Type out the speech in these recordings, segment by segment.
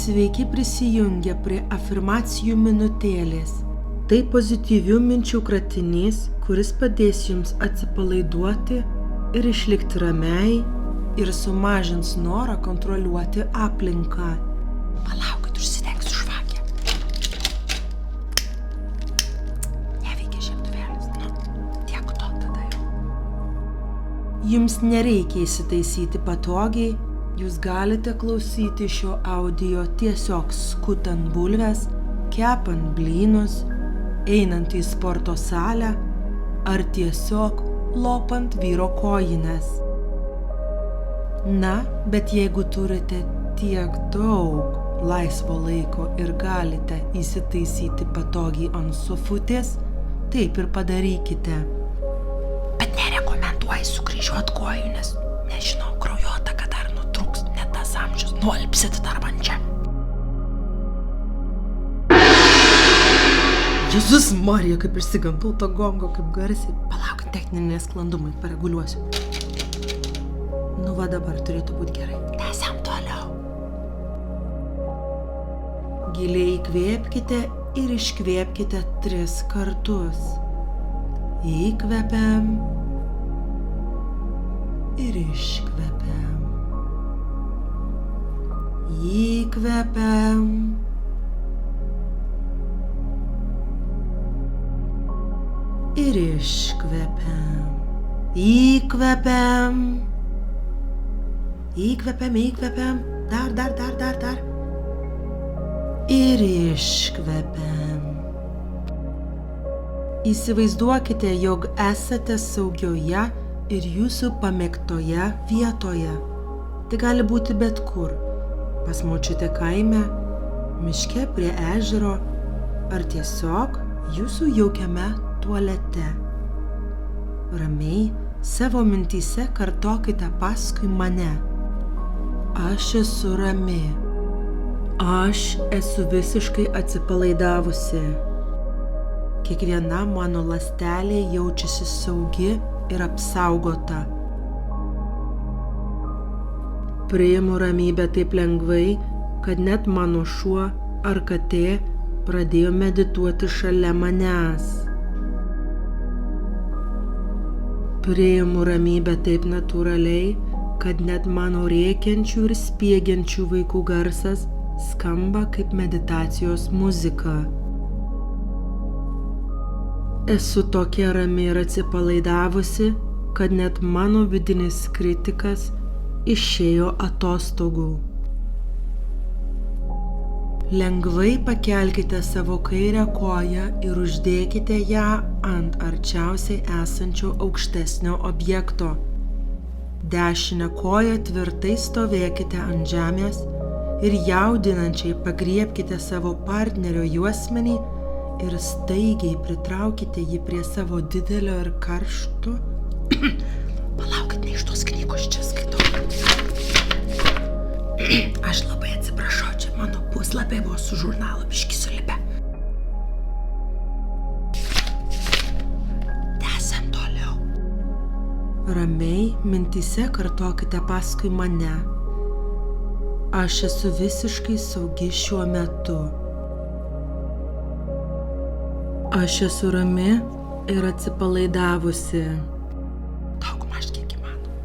Sveiki prisijungę prie afirmacijų minutėlės. Tai pozityvių minčių kratinys, kuris padės jums atsipalaiduoti ir išlikti ramiai ir sumažins norą kontroliuoti aplinką. Palaukit, užsidegsiu žvakę. Neveikia žiebtuvėlis. Tiek to tada jau. Jums nereikia įsitaisyti patogiai. Jūs galite klausyti šio audio tiesiog skutant bulves, kepant blynus, einant į sporto salę ar tiesiog lopant vyro kojines. Na, bet jeigu turite tiek daug laisvo laiko ir galite įsitaisyti patogiai ant sofutės, taip ir padarykite. Bet nerekomenduoju sukryžiuot kojų, nes nežinau, kraujotaka dar nutrūks, net tas amžius, nualpsit dar man čia. Jėzus Marija, kaip išsigandau to gongo, kaip garsiai. Palaukit, techniniai nesklandumai, pareguliuosiu. Nu va, dabar turėtų būti gerai. Tęsiam toliau. Giliai įkvėpkite ir iškvėpkite 3 kartus. Įkvepiam ir iškvepiam. Įkvepiam ir iškvepiam. Įkvepiam. Įkvepiam. Dar. Ir iškvepiam. Įsivaizduokite, jog esate saugioje ir jūsų pamėgtoje vietoje. Tai gali būti bet kur. Pas močiutę kaime, miške prie ežero ar tiesiog jūsų jaukiame tualete. Ramiai savo mintyse kartokite paskui mane. Aš esu rami. Aš esu visiškai atsipalaidavusi. Kiekviena mano ląstelė jaučiasi saugi ir apsaugota. Priimu ramybę taip lengvai, kad net mano šuo ar katė pradėjo medituoti šalia manęs. Priimu ramybę taip natūraliai, kad net mano rėkiančių ir spiegiančių vaikų garsas skamba kaip meditacijos muzika. Esu tokia rami ir atsipalaidavusi, kad net mano vidinis kritikas išėjo atostogų. Lengvai pakelkite savo kairę koją ir uždėkite ją ant arčiausiai esančio aukštesnio objekto. Dešinę koją tvirtai stovėkite ant žemės ir jaudinančiai pagriebkite savo partnerio juosmenį ir staigiai pritraukite jį prie savo didelio ir karšto. Palaukit, ne iš tos knygos čia skaitau. Aš labai atsiprašau, čia mano puslapiai buvo su žurnalu biškį sulipę. Tęsiam toliau. Ramiai mintyse kartokite paskui mane. Aš esu visiškai saugi šiuo metu. Aš esu rami ir atsipalaidavusi. Daugmaž kiek įmanoma.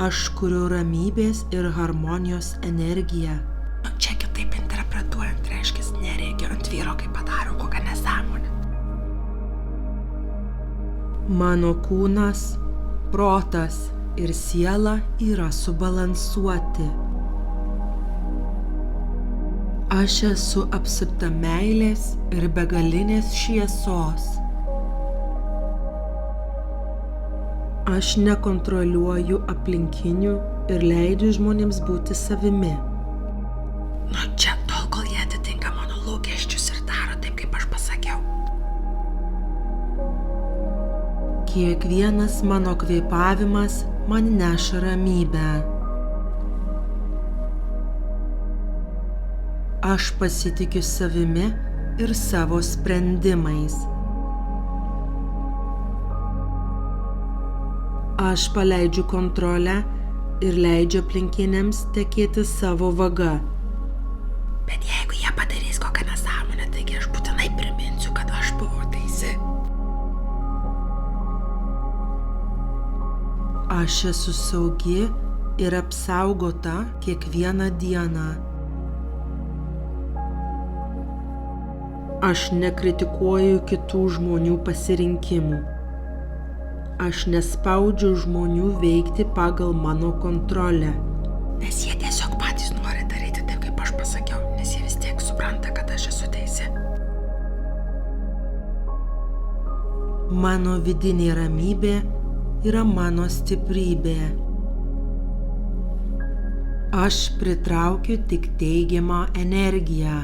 Aš kuriu ramybės ir harmonijos energiją. Čia kitaip interpretuojant, reiškia, nereikia ant vyro, kai padariau kokią nesąmonę. Mano kūnas, protas ir siela yra subalansuoti. Aš esu apsupta meilės ir begalinės šviesos. Aš nekontroliuoju aplinkinių ir leidžiu žmonėms būti savimi. Čia tol, kol jie atitinka mano lūkesčius ir daro taip, kaip aš pasakiau. Kiekvienas mano kvėpavimas man neša ramybę. Aš pasitikiu savimi ir savo sprendimais. Aš paleidžiu kontrolę ir leidžiu aplinkiniams tekėti savo vaga, Bet jeigu jie padarys kokią nesąmonę, taigi aš būtinai priminsiu, kad aš buvau teisi. Aš esu saugi ir apsaugota kiekvieną dieną. Aš nekritikuoju kitų žmonių pasirinkimų. Aš nespaudžiu žmonių veikti pagal mano kontrolę. Nes jie tiesiog patys nori daryti taip, kaip aš pasakiau, nes jie vis tiek supranta, kad aš esu teisi. Mano vidinė ramybė yra mano stiprybė. Aš pritraukiu tik teigiamą energiją.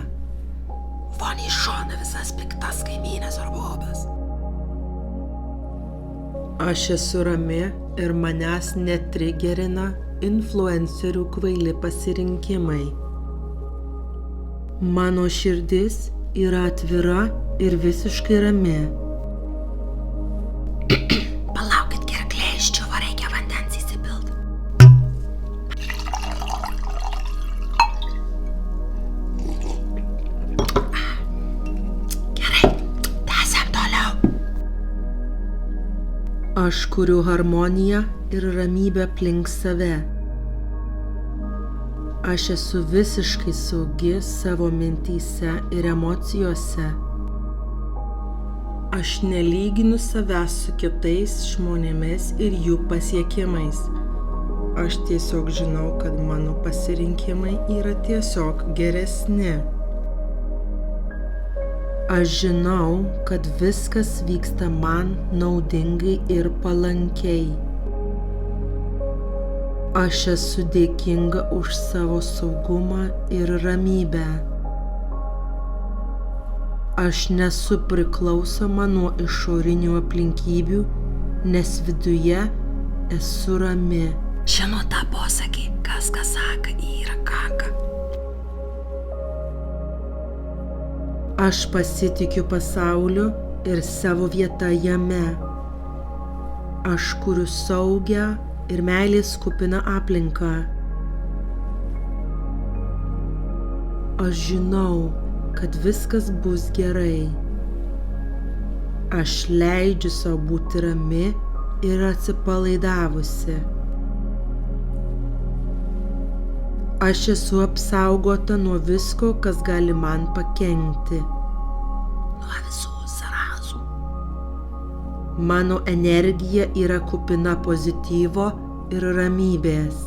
Von į šoną visas piktas kaimynės ar bobas. Aš esu rami ir manęs netrigerina influencerių kvaili pasirinkimai. Mano širdis yra atvira ir visiškai rami. Palaukit, gerklė iščiuvo, reikia vandens įsipilt. Gerai, tęsiam toliau. Aš kuriu harmoniją ir ramybę aplink save. Aš esu visiškai saugi savo mintyse ir emocijose. Aš nelyginu savęs su kitais žmonėmis ir jų pasiekimais. Aš tiesiog žinau, kad mano pasirinkimai yra tiesiog geresni. Aš žinau, kad viskas vyksta man naudingai ir palankiai. Aš esu dėkinga už savo saugumą ir ramybę. Aš nesu priklausoma nuo išorinių aplinkybių, nes viduje esu rami. Žinau tą posakį, kas ką sako, yra kaka. Aš pasitikiu pasauliu ir savo vietą jame. Aš kuriu saugią ir meilės kupiną aplinką. Aš žinau, kad viskas bus gerai. Aš leidžiu savo būti rami ir atsipalaidavusi. Aš esu apsaugota nuo visko, kas gali man pakenkti. Nuo visų zarazų. Mano energija yra kupina pozityvo ir ramybės.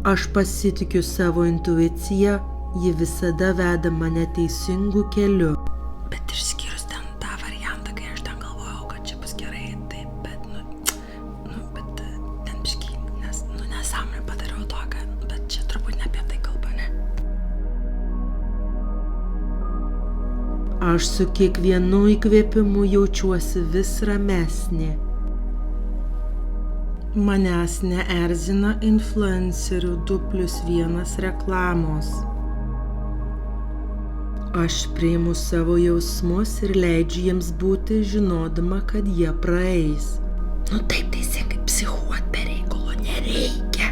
Aš pasitikiu savo intuiciją, ji visada veda mane teisingu keliu. Bet išskyrus ten tą variantą, kai aš ten galvojau, kad čia bus gerai, taip, bet, bet ten biškį, nes, nesąmonę padariau tokią, bet čia turbūt ne apie tai kalba, ne? Aš su kiekvienu įkvėpimu jaučiuosi vis ramesnė. Manęs neerzina influencerių 2+1 reklamos. Aš priimu savo jausmus ir leidžiu jiems būti, žinodama, kad jie praeis. Taip teisingai, psichuot be reikalo nereikia.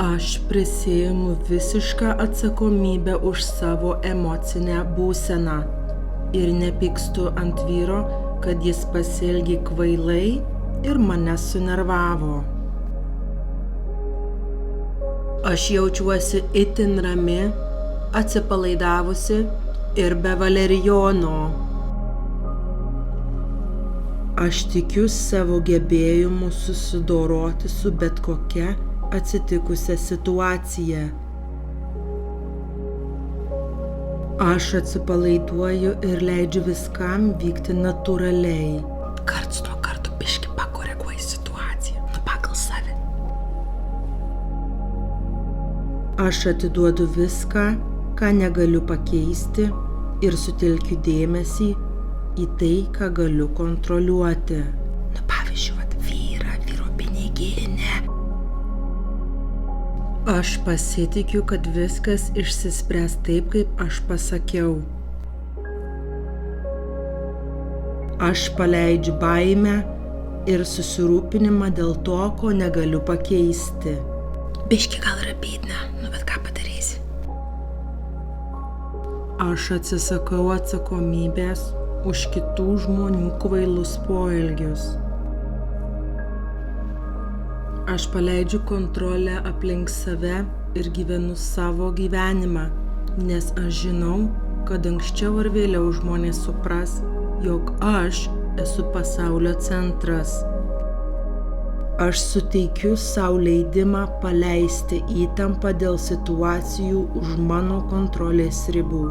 Aš prisiimu visišką atsakomybę už savo emocinę būseną ir nepykstu ant vyro, kad jis pasielgė kvailai ir mane sunervavo. Aš jaučiuosi itin rami, atsipalaidavusi ir be valerijono. Aš tikiu savo gebėjimu susidoroti su bet kokia atsitikusia situacija. Aš atsipalaiduoju ir leidžiu viskam vykti natūraliai. Karts nuo karto biškį pakoreguoju situaciją, pagal save. Aš atiduodu viską, ką negaliu pakeisti, ir sutelkiu dėmesį į tai, ką galiu kontroliuoti. Pavyzdžiui, vyro piniginė. Aš pasitikiu, kad viskas išsispręs taip, kaip aš pasakiau. Aš paleidžiu baimę ir susirūpinimą dėl to, ko negaliu pakeisti. Biški gal yra pėdna, bet ką padarysi? Aš atsisakau atsakomybės už kitų žmonių kvailus poelgius. Aš paleidžiu kontrolę aplink save ir gyvenu savo gyvenimą, nes aš žinau, kad anksčiau ar vėliau žmonės supras, jog aš esu pasaulio centras. Aš suteikiu sau leidimą paleisti įtampą dėl situacijų už mano kontrolės ribų.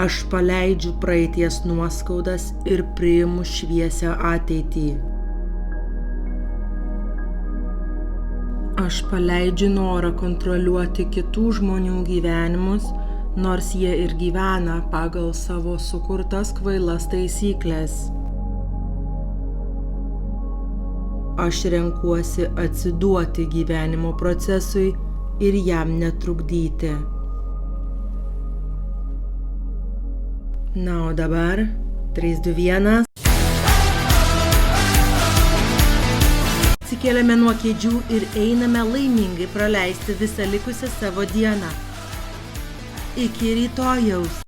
Aš paleidžiu praeities nuoskaudas ir priimu šviesią ateitį. Aš paleidžiu norą kontroliuoti kitų žmonių gyvenimus, nors jie ir gyvena pagal savo sukurtas kvailas taisyklės. Aš renkuosi atsiduoti gyvenimo procesui ir jam netrukdyti. Na, o dabar 3, 2, 1. Atsikėlėme nuo kėdžių ir einame laimingai praleisti visą likusią savo dieną. Iki rytojaus.